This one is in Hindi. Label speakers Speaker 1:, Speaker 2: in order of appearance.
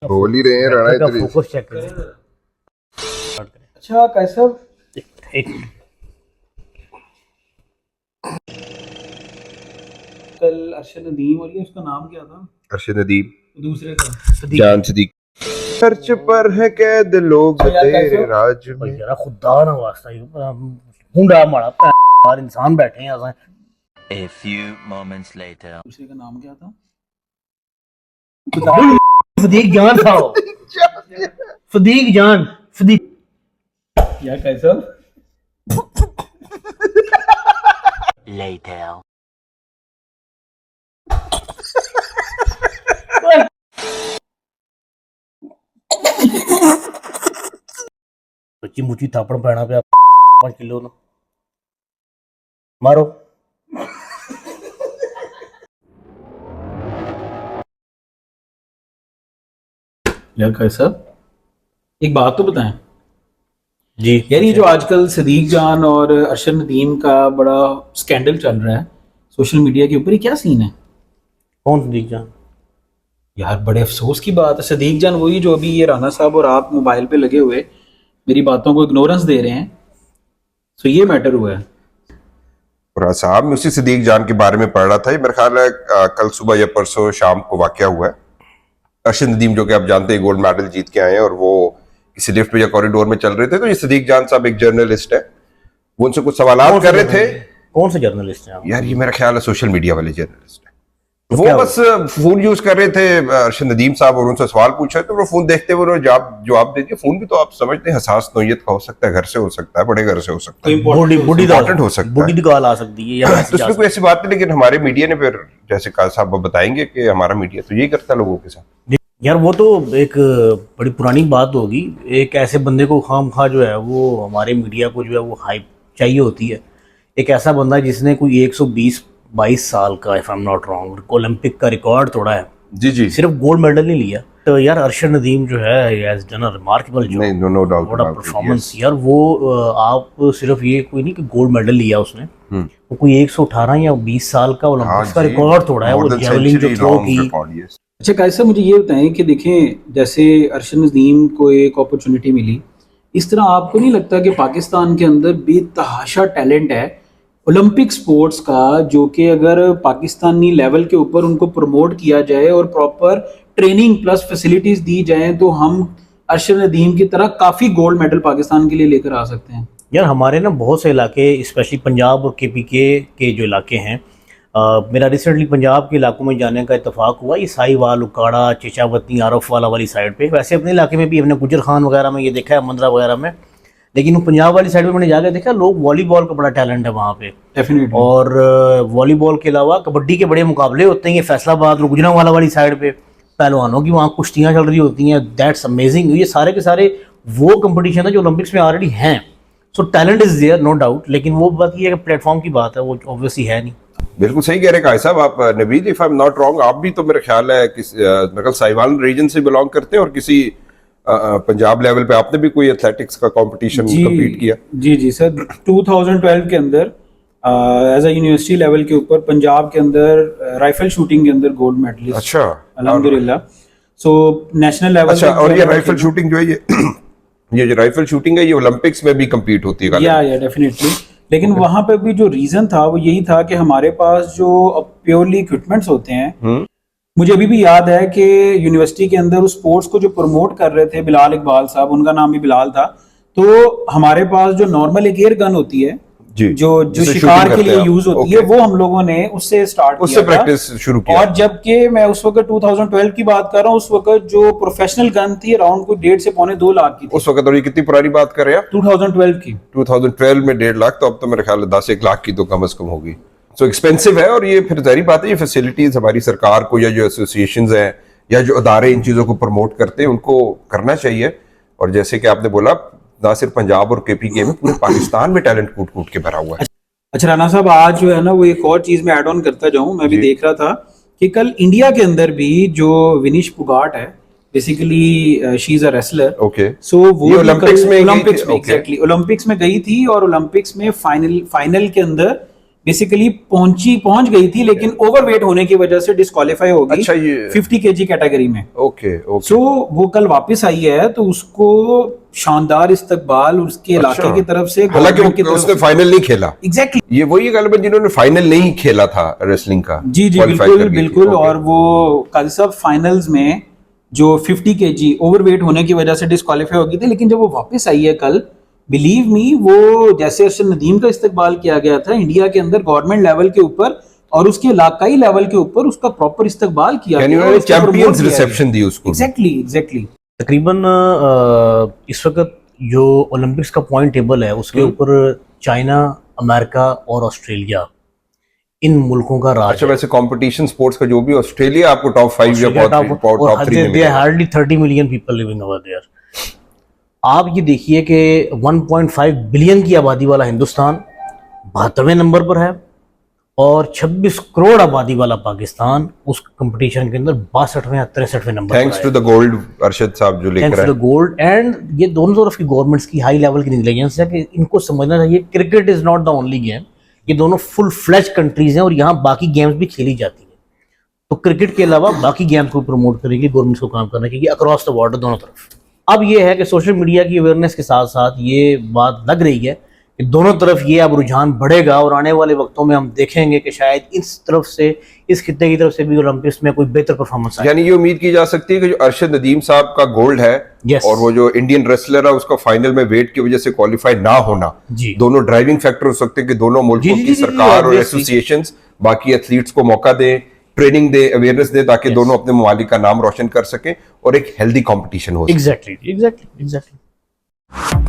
Speaker 1: बोल ही रहे हैं राणा इतनी।
Speaker 2: फोकस चेक करें।
Speaker 3: अच्छा कैसा
Speaker 2: एक
Speaker 3: कल अरशद नदीम और ये उसका नाम क्या था
Speaker 1: अरशद नदीम,
Speaker 3: दूसरे का
Speaker 1: जान सदीक। सर्च पर है कैद लोग
Speaker 3: अच्छा यार,
Speaker 1: तेरे
Speaker 3: कैसे?
Speaker 1: राज
Speaker 2: और
Speaker 1: में।
Speaker 2: जरा खुदा ना वास्ता ही हुंडा मारा यार, इंसान बैठे हैं ऐसा।
Speaker 4: A few moments later.
Speaker 3: दूसरे का नाम क्या था?
Speaker 2: फदीक जान था वो। फदीक जान फदीक
Speaker 3: यार कैसा
Speaker 4: Later.
Speaker 2: बच्ची मुची थापड़ पैना पे 5 किलो ना मारो।
Speaker 3: यार कैसा एक बात तो बताएं
Speaker 2: जी
Speaker 3: यार, ये जो आजकल सदीक जान और अरशद नदीम का बड़ा स्कैंडल चल रहा है सोशल मीडिया के ऊपर, ये क्या सीन है
Speaker 2: कौन फदीक जान?
Speaker 3: यार? बड़े अफसोस की बात है, सदीक जान वही जो अभी ये राना साहब और आप मोबाइल पे लगे हुए मेरी बातों को इग्नोरेंस दे रहे हैं, तो ये मैटर हुआ है।
Speaker 1: और साहब मैं उसी सदीक जान के बारे में पढ़ रहा था। ये मेरा ख्याल है कल सुबह या परसों शाम को वाकया हुआ है। अरशद नदीम जो कि आप जानते हैं गोल्ड मेडल जीत के आए हैं और वो किसी लिफ्ट में या कॉरिडोर में चल रहे थे, तो ये सदीक जान साहब एक जर्नलिस्ट है, वो उनसे कुछ सवाल कर रहे थे।
Speaker 2: कौन से जर्नलिस्ट हैं आप?
Speaker 1: यार ये मेरा ख्याल है सोशल मीडिया वाले जर्नलिस्ट है।
Speaker 2: तो
Speaker 1: वो
Speaker 2: क्या
Speaker 1: बस फोन यूज कर रहे थे अरशद नदीम साहब, और उनसे सवाल पूछा तो वो फोन देखते हुए उन्होंने जवाब दे दिया। फोन भी तो आप समझते हैं हसास नोयत का हो सकता है, घर से हो सकता है, बड़े घर से हो सकता है,
Speaker 2: बुढ़ी
Speaker 1: important हो सकता है।
Speaker 2: बुढ़ी कॉल आ सकती है या
Speaker 1: तो इसमें कोई ऐसी बात नहीं। लेकिन हमारे मीडिया ने फिर, जैसे कहा साहब वो बताएंगे कि हमारा मीडिया तो यही करता है लोगों के साथ।
Speaker 2: यार वो तो एक बड़ी पुरानी बात होगी। एक ऐसे बंदे को खामखा जो है वो हमारे मीडिया को जो है वो हाइप चाहिए होती है। एक ऐसा बंदा जिसने कोई 122 साल का, if I am not wrong, Olympic का रिकॉर्ड तोड़ा है,
Speaker 1: जी जी,
Speaker 2: सिर्फ गोल्ड मेडल नहीं लिया। तो यार अरशद नदीम जो है has done a remarkable job,
Speaker 1: नहीं, no doubt
Speaker 2: what a performance. यार वो आप सिर्फ ये कोई नहीं कि गोल्ड मेडल लिया उसने, वो कोई 118 या 20 साल का ओलंपिक्स का रिकॉर्ड तोड़ा है। वो जेवलिन जो थ्रो की।
Speaker 3: अच्छा कैसा, मुझे ये बताएं कि देखें जैसे अरशद नदीम को एक अपॉर्चुनिटी मिली, इस तरह आपको नहीं लगता कि पाकिस्तान के अंदर बेतहाशा टैलेंट है ओलंपिक स्पोर्ट्स का, जो कि अगर पाकिस्तानी लेवल के ऊपर उनको प्रमोट किया जाए और प्रॉपर ट्रेनिंग प्लस फैसिलिटीज दी जाए तो हम अरशद नदीम की तरह काफ़ी गोल्ड मेडल पाकिस्तान के लिए लेकर आ सकते हैं।
Speaker 2: यार हमारे ना बहुत से इलाके, स्पेशली पंजाब और KPK के जो इलाके हैं, मेरा रिसेंटली पंजाब के इलाकों में जाने का इत्तेफाक हुआ। ये साहिवाल, उकाड़ा, चिचावती, आरफ वाला वाली साइड पे। वैसे अपने इलाके में भी हमने गुजर खान वगैरह में ये देखा है, मंदरा वगैरह में, लेकिन वो पंजाब वाली साइड में मैंने जाकर देखा लोग वॉलीबॉल का बड़ा टैलेंट है वहाँ पे।
Speaker 3: डेफिनेटली।
Speaker 2: और वॉलीबॉल के अलावा कबड्डी के बड़े मुकाबले होते हैं। ये फैसलाबाद और गुजरांवाला वाली साइड पे पहलवानों की वहाँ कुश्तियाँ चल रही होती हैं। That's amazing. ये सारे के सारे वो कंपटीशन है जो ओलंपिक्स में ऑलरेडी हैं। So talent is there, no doubt, लेकिन वो बात ये है कि प्लेटफॉर्म की बात है, वो ऑब्वियसली है नहीं।
Speaker 1: बिल्कुल सही कह रहे हैं साहब आप Naveed, if I am not wrong, आप भी तो मेरे ख्याल है मेरे साहिवाल रीजन से बिलोंग करते हैं और किसी पंजाब लेवल पे आपने भी कोई एथलेटिक्स का कंपटीशन कम्पीट किया?
Speaker 3: जी जी सर, 2012 के अंदर एज अ यूनिवर्सिटी लेवल के ऊपर पंजाब के अंदर राइफल शूटिंग के अंदर गोल्ड मेडलिस्ट।
Speaker 1: अच्छा,
Speaker 3: अल्हम्दुलिल्लाह। So national level.
Speaker 1: अच्छा, और ये राइफल शूटिंग जो है ये जो राइफल शूटिंग है ये ओलंपिक्स में भी कम्पीट होती है?
Speaker 3: या डेफिनेटली। लेकिन वहां पे भी जो रीजन था वो यही था कि हमारे पास जो प्योरली इक्विपमेंट्स होते हैं, मुझे अभी भी याद है कि यूनिवर्सिटी के अंदर उस स्पोर्ट्स को जो प्रमोट कर रहे थे बिलाल इकबाल साहब, उनका नाम भी बिलाल था, तो हमारे पास जो नॉर्मल एक एयर गन होती है जो शिकार के लिए यूज होती है, वो हम लोगों ने उससे स्टार्ट किया,
Speaker 1: उससे प्रैक्टिस शुरू किया।
Speaker 3: और जबकि मैं उस वक्त 2012 की बात कर रहा हूँ, उस वक्त जो प्रोफेशनल गन थी अराउंड कोई 1.5 से पौने 2 लाख की थी
Speaker 1: उस वक्त। और ये कितनी पुरानी बात कर रहे हैं आप?
Speaker 3: 2012 की।
Speaker 1: 2012 में 1.5 लाख, तो अब तो मेरे ख्याल 10-1 लाख की तो कम से कम होगी। सो एक्सपेंसिव है। और ये फिर जारी बात है, ये फैसिलिटीज हमारी सरकार को या जो एसोसिएशंस हैं या जो अदारे इन चीज़ों को प्रमोट करते हैं उनको करना चाहिए। और जैसे कि आपने बोला, ना सिर्फ पंजाब और KPK में, पूरे पाकिस्तान में टैलेंट कूट कूट के भरा हुआ है।
Speaker 3: अच्छा राना साहब, आज जो है ना वो एक और चीज में ऐड ऑन करता जाऊं, मैं भी देख रहा था कि कल इंडिया के अंदर भी जो विनीश फोगाट है, basically she is a wrestler.
Speaker 1: Okay.
Speaker 3: So वो
Speaker 1: ओलंपिक्स में
Speaker 3: एग्जैक्टली ओलंपिक्स में गई थी और ओलंपिक्स में फाइनल के अंदर बेसिकली पहुंच गई थी, लेकिन ओवरवेट होने की वजह से डिस्क्वालीफाई हो गई
Speaker 1: अच्छा, ये
Speaker 3: 50 केजी कैटेगरी में।
Speaker 1: Okay okay.
Speaker 3: सो वो कल वापस आई है, तो उसको शानदार इस्तकबाल उसके इलाके की तरफ से,
Speaker 1: हालांकि
Speaker 3: गवर्नमेंट की तरफ
Speaker 1: उसने
Speaker 3: से।
Speaker 1: फाइनल नहीं खेला।
Speaker 3: एग्जैक्टली
Speaker 1: ये वही गलबन जिन्होंने फाइनल नहीं खेला था रेसलिंग का।
Speaker 3: जी जी,
Speaker 1: qualify
Speaker 3: बिल्कुल
Speaker 1: कर गई थी।
Speaker 3: बिल्कुल।
Speaker 1: ओके।
Speaker 3: और वो काजी साहब फाइनल्स में जो 50 केजी ओवरवेट होने की वजह से डिस्क्वालीफाई हो गई थी, लेकिन जब वो वापस आई है कल, बिलीव मी, वो जैसे अरशद नदीम का इस्तकबाल किया गया था इंडिया के अंदर गवर्नमेंट लेवल के ऊपर और उसके इलाकाई लेवल के ऊपर, उसका प्रॉपर इस्तकबाल किया
Speaker 1: यानी
Speaker 3: गया और
Speaker 1: उन्होंने
Speaker 3: उसको promote
Speaker 1: चैंपियंस
Speaker 3: किया
Speaker 1: रिसेप्शन दी
Speaker 3: गया।
Speaker 1: उसको।
Speaker 3: Exactly exactly.
Speaker 2: तकरीबन इस वक्त जो ओलंपिक्स का पॉइंट टेबल है उसके ऊपर चाइना, अमेरिका और ऑस्ट्रेलिया, इन मुल्कों का राज
Speaker 1: अच्छा,
Speaker 2: है।
Speaker 1: वैसे कंपटीशन स्पोर्ट्स का जो भी ऑस्ट्रेलिया आपको टॉप 5 या
Speaker 2: ऑस्ट्रेलिया
Speaker 1: टॉप 3 में
Speaker 2: और
Speaker 1: मिलेगा।
Speaker 2: Hardly 30 million people living over there. आप ये देखिए कि 1.5 बिलियन की आबादी वाला हिंदुस्तान 72वें नंबर पर है और 26 करोड़ आबादी वाला पाकिस्तान उस कंपटीशन के अंदर 62वें या 63वें नंबर पर
Speaker 1: थैंक्स
Speaker 2: है।
Speaker 1: टू द गोल्ड अरशद साहब जो लेकर
Speaker 2: थैंक्स
Speaker 1: आए।
Speaker 2: To the gold. एंड ये दोनों तरफ की गवर्नमेंट्स की हाई लेवल की इंटेलिजेंस है कि इनको समझना चाहिए cricket is not the only game. ये दोनों फुल फ्लैश कंट्रीज हैं और यहाँ बाकी गेम्स भी खेली जाती हैं, तो क्रिकेट के अलावा बाकी गेम्स को प्रमोट करेंगे गवर्नमेंट्स को काम करना चाहिए अक्रॉस द बॉर्डर दोनों तरफ। अब ये है कि सोशल मीडिया की अवेयरनेस के साथ साथ ये बात लग रही है कि दोनों तरफ ये अब रुझान बढ़ेगा और आने वाले वक्तों में हम देखेंगे कि शायद इस तरफ से, इस खित्ते की तरफ से भी ओलंपिक्स में कोई बेहतर परफॉर्मेंस आए।
Speaker 1: यानी ये उम्मीद की जा सकती है कि जो अरशद नदीम साहब का गोल्ड है
Speaker 2: Yes.
Speaker 1: और वो जो इंडियन रेसलर है उसका फाइनल में वेट की वजह से क्वालिफाई ना होना,
Speaker 2: जी।
Speaker 1: दोनों ड्राइविंग फैक्टर हो सकते हैं कि दोनों मुल्कों
Speaker 2: जी,
Speaker 1: की
Speaker 2: जी,
Speaker 1: सरकार और
Speaker 2: obviously.
Speaker 1: एसोसिएशंस बाकी एथलीट्स को मौका दें, ट्रेनिंग दे, अवेयरनेस दे, ताकि दोनों अपने ममालिक का नाम रोशन कर सकें और एक हेल्दी कंपटीशन हो सके।
Speaker 2: Exactly exactly exactly.